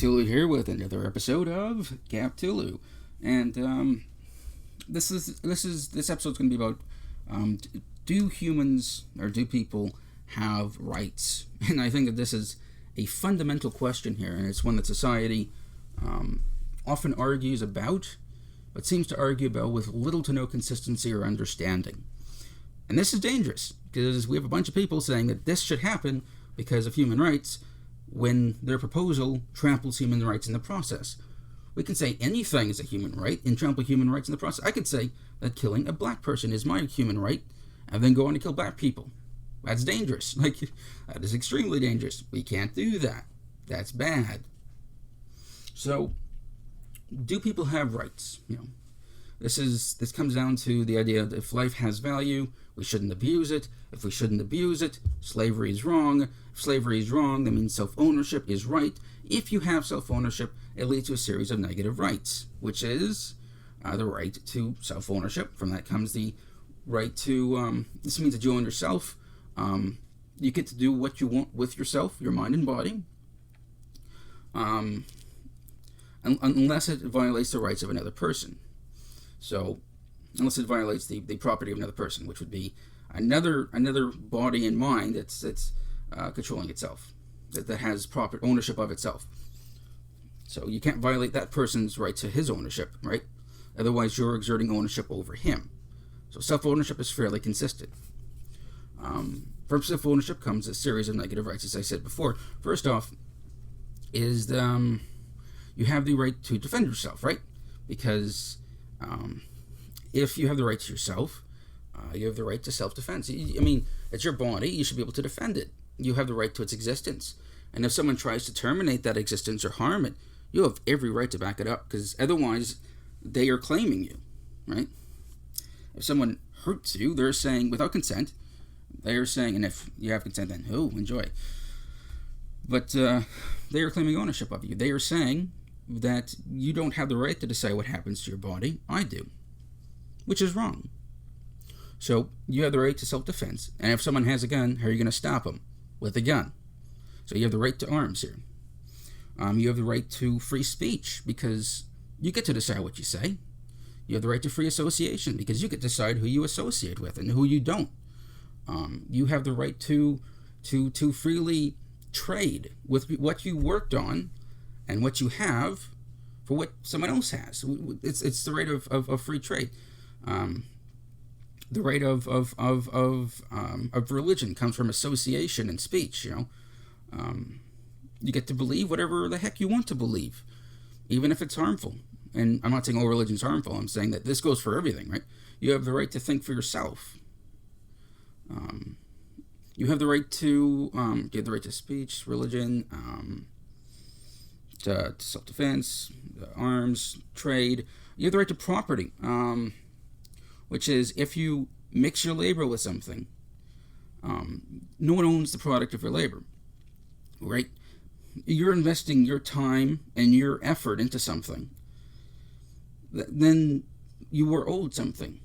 Tulu here with another episode of Gap Tulu, and this episode's going to be about do humans or do people have rights? And I think that this is a fundamental question here, and it's one that society often argues about, but seems to argue about with little to no consistency or understanding. And this is dangerous because we have a bunch of people saying that this should happen because of human rights, when their proposal tramples human rights in the process. We can say anything is a human right and trample human rights in the process. I could say that killing a black person is my human right and then go on to kill black people. That's dangerous. That is extremely dangerous. We can't do that. That's bad. So, do people have rights? This comes down to the idea that if life has value, we shouldn't abuse it. If we shouldn't abuse it, slavery is wrong. If slavery is wrong, that means self-ownership is right. If you have self-ownership, it leads to a series of negative rights, which is the right to self-ownership. From that comes the right to, this means that you own yourself. You get to do what you want with yourself, your mind and body, unless it violates the rights of another person. So, unless it violates the property of another person, which would be another body and mind that's controlling itself, that has proper ownership of itself. So you can't violate that person's right to his ownership, right? Otherwise, you're exerting ownership over him. So self-ownership is fairly consistent. From self-ownership comes a series of negative rights, as I said before. First off, is you have the right to defend yourself, right? Because if you have the right to yourself, you have the right to self-defense. I mean, it's your body. You should be able to defend it. You have the right to its existence. And if someone tries to terminate that existence or harm it, you have every right to back it up, because otherwise they are claiming you, right? If someone hurts you, they're saying, without consent, they're saying, and if you have consent, then enjoy. But they are claiming ownership of you. They are saying that you don't have the right to decide what happens to your body. I do, which is wrong. So you have the right to self-defense, and if someone has a gun, how are you going to stop them? With a gun. So you have the right to arms here. You have the right to free speech, because you get to decide what you say. You have the right to free association, because you get to decide who you associate with and who you don't. You have the right to freely trade with what you worked on and what you have for what someone else has. It's the right of free trade. The right of religion comes from association and speech. You get to believe whatever the heck you want to believe, even if it's harmful. And I'm not saying all religion's harmful. I'm saying that this goes for everything, right? You have the right to think for yourself. You have the right to speech, religion, to self-defense, arms, trade. You have the right to property, which is if you mix your labor with something, no one owns the product of your labor, right? You're investing your time and your effort into something, then you were owed something,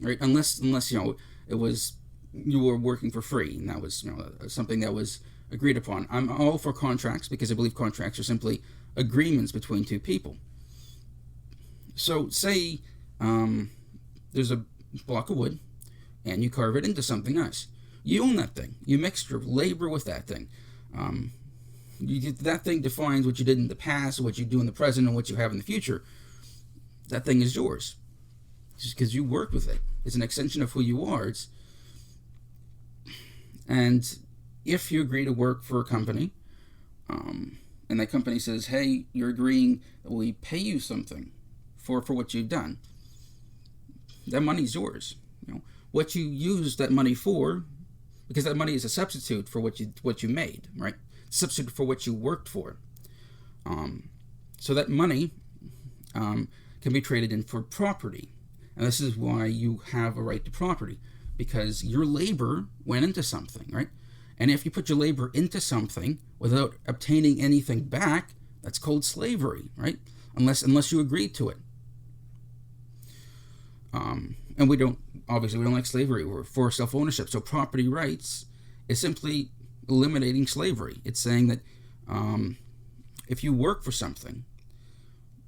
right? Unless it was you were working for free, and that was something that was agreed upon. I'm all for contracts, because I believe contracts are simply agreements between two people. So say there's a block of wood, and you carve it into something nice. You own that thing. You mixed your labor with that thing. That thing defines what you did in the past, what you do in the present, and what you have in the future. That thing is yours, just because you worked with it. It's an extension of who you are. And if you agree to work for a company, and that company says, hey, you're agreeing that we pay you something for what you've done, that money's yours. What you use that money for, because that money is a substitute for what you made, right? Substitute for what you worked for. So that money can be traded in for property. And this is why you have a right to property, because your labor went into something, right? And if you put your labor into something without obtaining anything back, that's called slavery, right? Unless you agreed to it. And we don't like slavery. We're for self-ownership. So property rights is simply eliminating slavery. It's saying that if you work for something,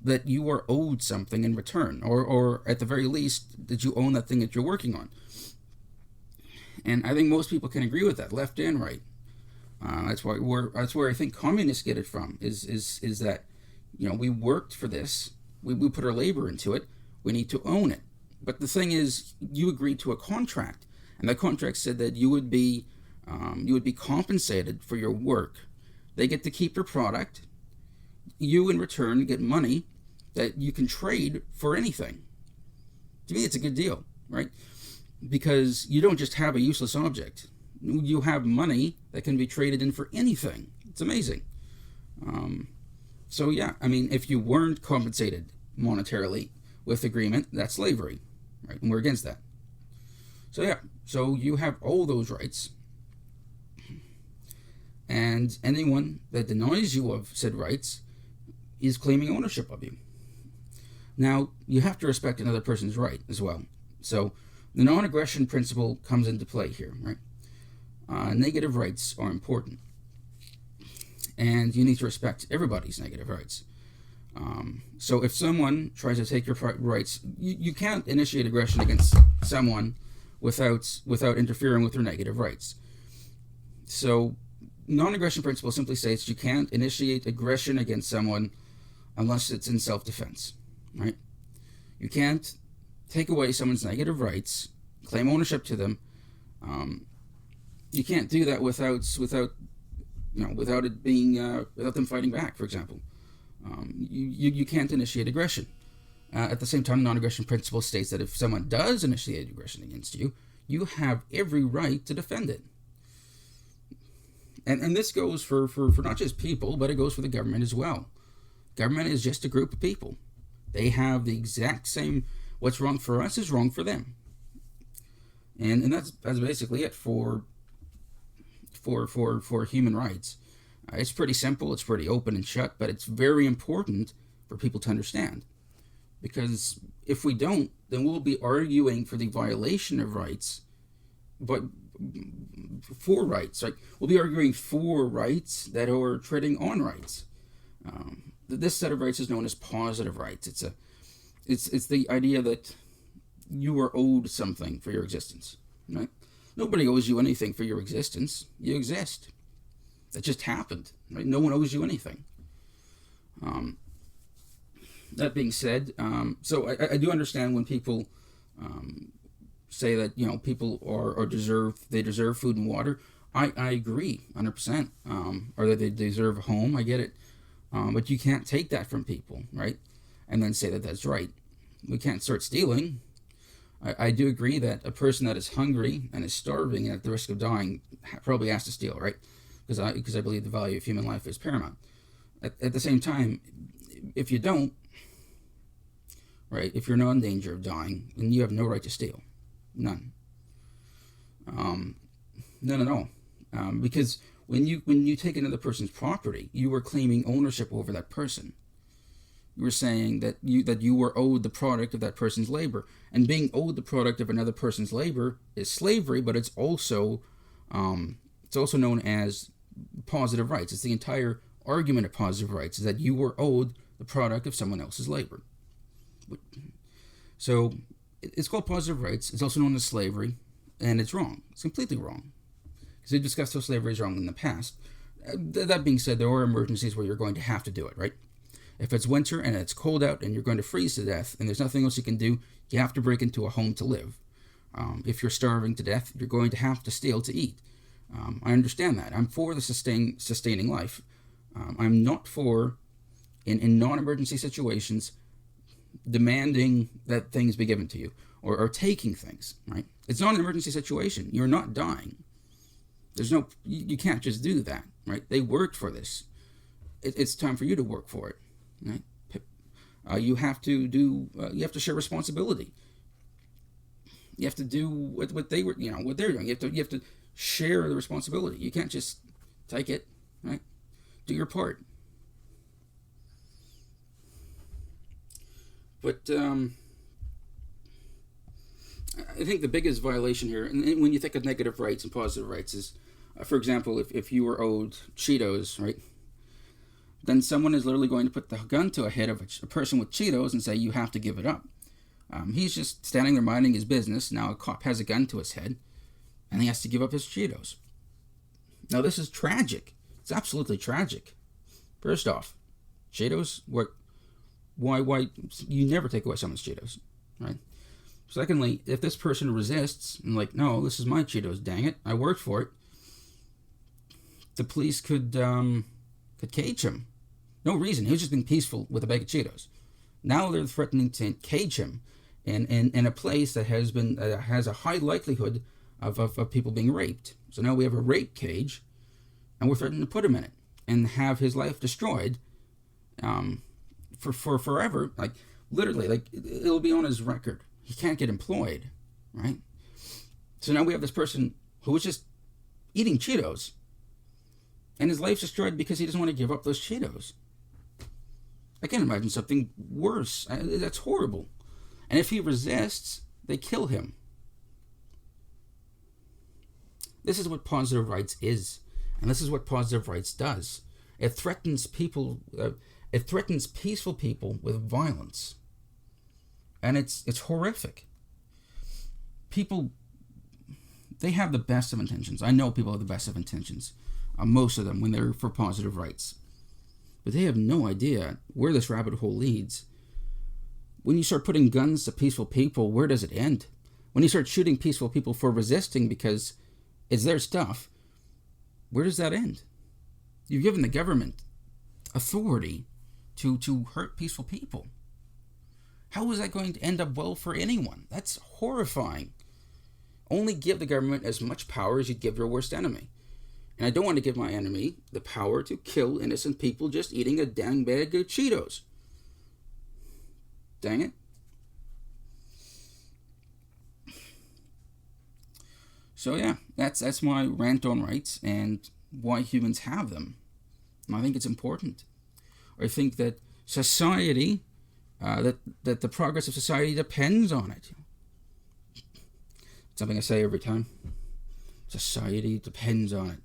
that you are owed something in return, or at the very least, that you own that thing that you're working on. And I think most people can agree with that, left and right. That's where I think communists get it from. Is that, we worked for this, we put our labor into it, we need to own it. But the thing is, you agreed to a contract, and that contract said that you would be compensated for your work. They get to keep your product. You, in return, get money that you can trade for anything. To me, it's a good deal, right? Because you don't just have a useless object. You have money that can be traded in for anything. It's amazing. So yeah, I mean, if you weren't compensated monetarily with agreement, that's slavery, right? And we're against that. So yeah, so you have all those rights. And anyone that denies you of said rights is claiming ownership of you. Now, you have to respect another person's right as well. So the non-aggression principle comes into play here, right? Negative rights are important. And you need to respect everybody's negative rights. So if someone tries to take your rights, you can't initiate aggression against someone without interfering with their negative rights. So non-aggression principle simply states you can't initiate aggression against someone unless it's in self-defense, right? You can't take away someone's negative rights, claim ownership to them. You can't do that without it being without them fighting back, for example. You can't initiate aggression. At the same time, non-aggression principle states that if someone does initiate aggression against you, you have every right to defend it. And this goes for not just people, but it goes for the government as well. Government is just a group of people. They have the exact same, what's wrong for us is wrong for them. And that's basically it for human rights. It's pretty simple, it's pretty open and shut, but it's very important for people to understand. Because if we don't, then we'll be arguing for the violation of rights, but for rights, right? We'll be arguing for rights that are treading on rights. This set of rights is known as positive rights. It's the idea that you are owed something for your existence, right? Nobody owes you anything for your existence. You exist. That just happened, right? No one owes you anything. That being said, so I do understand when people say that people deserve food and water. I agree 100%. Or that they deserve a home. I get it, but you can't take that from people, right? And then say that that's right. We can't start stealing. I do agree that a person that is hungry and is starving and at the risk of dying probably has to steal, right? Because I believe the value of human life is paramount. At the same time, if you don't, right, if you're not in danger of dying, then you have no right to steal. None. None at all. Because when you take another person's property, you are claiming ownership over that person. You were saying that you were owed the product of that person's labor, and being owed the product of another person's labor is slavery, but it's also known as positive rights. It's the entire argument of positive rights is that you were owed the product of someone else's labor. So it's called positive rights. It's also known as slavery, and it's wrong. It's completely wrong. Because we've discussed how slavery is wrong in the past. That being said, there are emergencies where you're going to have to do it, right? If it's winter and it's cold out and you're going to freeze to death and there's nothing else you can do, you have to break into a home to live. If you're starving to death, you're going to have to steal to eat. I understand that. I'm for the sustaining life. I'm not for, in non-emergency situations, demanding that things be given to you or taking things, right? It's not an emergency situation. You're not dying. You can't just do that, right? They worked for this. It's time for you to work for it, right? You have to share responsibility. You have to do what they're doing. You have to share the responsibility. You can't just take it, right? Do your part. But I think the biggest violation here, and when you think of negative rights and positive rights, is, for example, if you were owed Cheetos, right? then someone is literally going to put the gun to a head of a person with Cheetos and say, you have to give it up. He's just standing there minding his business. Now a cop has a gun to his head, and he has to give up his Cheetos. Now this is tragic. It's absolutely tragic. First off, Cheetos, why you never take away someone's Cheetos, right? Secondly, if this person resists and like, no, this is my Cheetos, dang it, I worked for it, the police could cage him. No reason. He was just being peaceful with a bag of Cheetos. Now they're threatening to cage him in a place that has a high likelihood of people being raped. So now we have a rape cage, and we're threatening to put him in it and have his life destroyed for forever. Like, literally, like, it'll be on his record. He can't get employed, right? So now we have this person who was just eating Cheetos, and his life's destroyed because he doesn't want to give up those Cheetos. I can't imagine something worse. That's horrible. And if he resists, they kill him. This is what positive rights is. And this is what positive rights does. It threatens people. It threatens peaceful people with violence. And it's horrific. People, they have the best of intentions. I know people have the best of intentions. Most of them when they're for positive rights. But they have no idea where this rabbit hole leads. When you start putting guns to peaceful people, where does it end? When you start shooting peaceful people for resisting because it's their stuff, where does that end? You've given the government authority to hurt peaceful people. How is that going to end up well for anyone? That's horrifying. Only give the government as much power as you'd give your worst enemy. And I don't want to give my enemy the power to kill innocent people just eating a dang bag of Cheetos. Dang it. So yeah, that's my rant on rights and why humans have them. And I think it's important. I think that society, that the progress of society depends on it. Something I say every time. Society depends on it.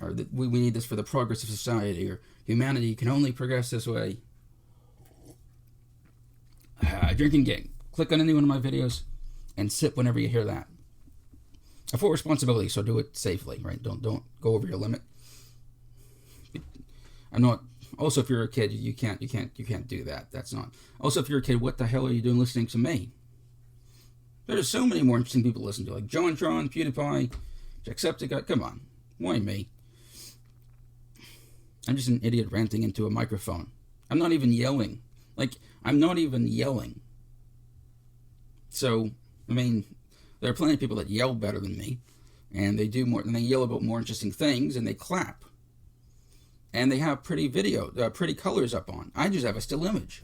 Or that we need this for the progress of society, or humanity can only progress this way. Drinking game. Click on any one of my videos and sip whenever you hear that. A full responsibility, so do it safely, right? Don't go over your limit. I'm not. Also, if you're a kid, you can't do that. That's not. Also, if you're a kid, what the hell are you doing listening to me? There's so many more interesting people to listen to, like JonTron, PewDiePie, Jacksepticeye. Come on, why me? I'm just an idiot ranting into a microphone. I'm not even yelling. I'm not even yelling. So, I mean, there are plenty of people that yell better than me, and they do more, and they yell about more interesting things, and they clap. And they have pretty pretty colors up on. I just have a still image.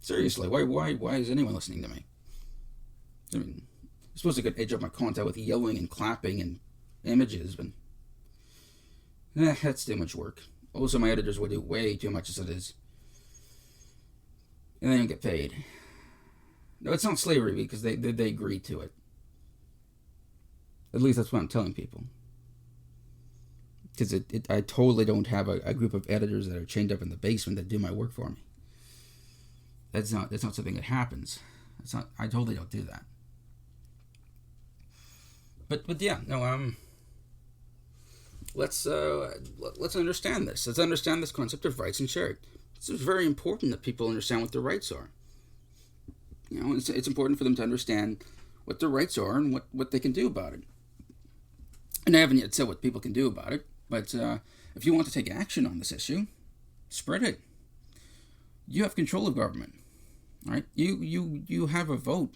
Seriously, why is anyone listening to me? I mean, I'm supposed to get edge up my content with yelling and clapping and images, but that's too much work. Also, my editors will do way too much as it is. And they don't get paid. No, it's not slavery because they agreed to it. At least that's what I'm telling people. Because I totally don't have a group of editors that are chained up in the basement that do my work for me. That's not something that happens. I totally don't do that. But yeah, no, let's understand this. Let's understand this concept of rights and share it. It's very important that people understand what their rights are. You know, it's important for them to understand what their rights are and what they can do about it. And I haven't yet said what people can do about it, but if you want to take action on this issue, spread it. You have control of government, right? You have a vote.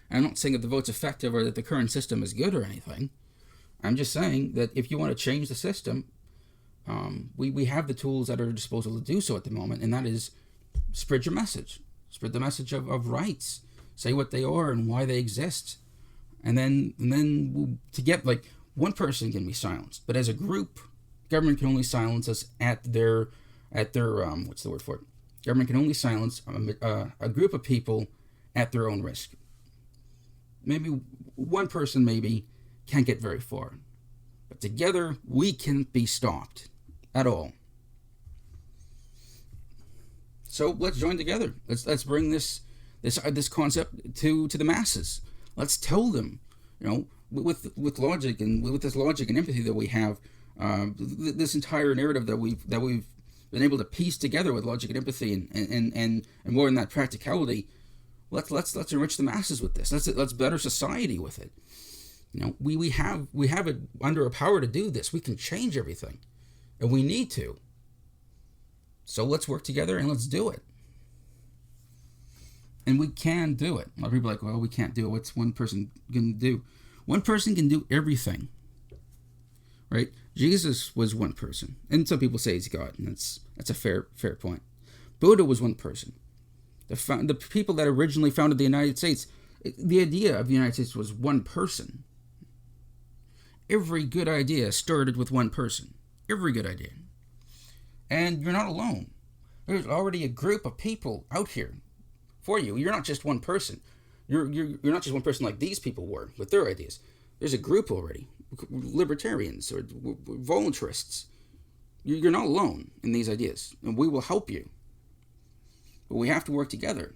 And I'm not saying that the vote's effective or that the current system is good or anything. I'm just saying that if you want to change the system, we have the tools at our disposal to do so at the moment, and that is spread your message. Spread the message of rights. Say what they are and why they exist. And then to get, one person can be silenced, but as a group, government can only silence us at their what's the word for it? Government can only silence a group of people at their own risk. Maybe one person can't get very far, but together we can't be stopped at all. So let's join together. Let's bring this concept to the masses. Let's tell them, with logic and with this logic and empathy that we have, this entire narrative that we've been able to piece together with logic and empathy and more than that, practicality. Let's enrich the masses with this. Let's better society with it. We have it under our power to do this. We can change everything, and we need to. So let's work together and let's do it. And we can do it. A lot of people are like, well, we can't do it. What's one person going to do? One person can do everything. Right? Jesus was one person. And some people say he's God, and that's a fair point. Buddha was one person. The people that originally founded the United States, the idea of the United States was one person. Every good idea started with one person. Every good idea. And you're not alone. There's already a group of people out here for you. You're not just one person. You're not just one person like these people were with their ideas. There's a group already. Libertarians or voluntarists. You're not alone in these ideas. And we will help you. But we have to work together.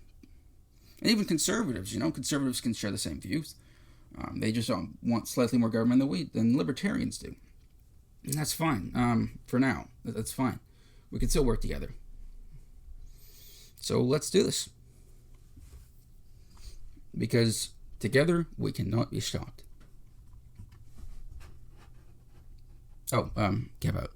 And even conservatives, conservatives can share the same views. They just want slightly more government than libertarians do. And that's fine. For now, that's fine. We can still work together. So let's do this. Because together we cannot be stopped. Cap out.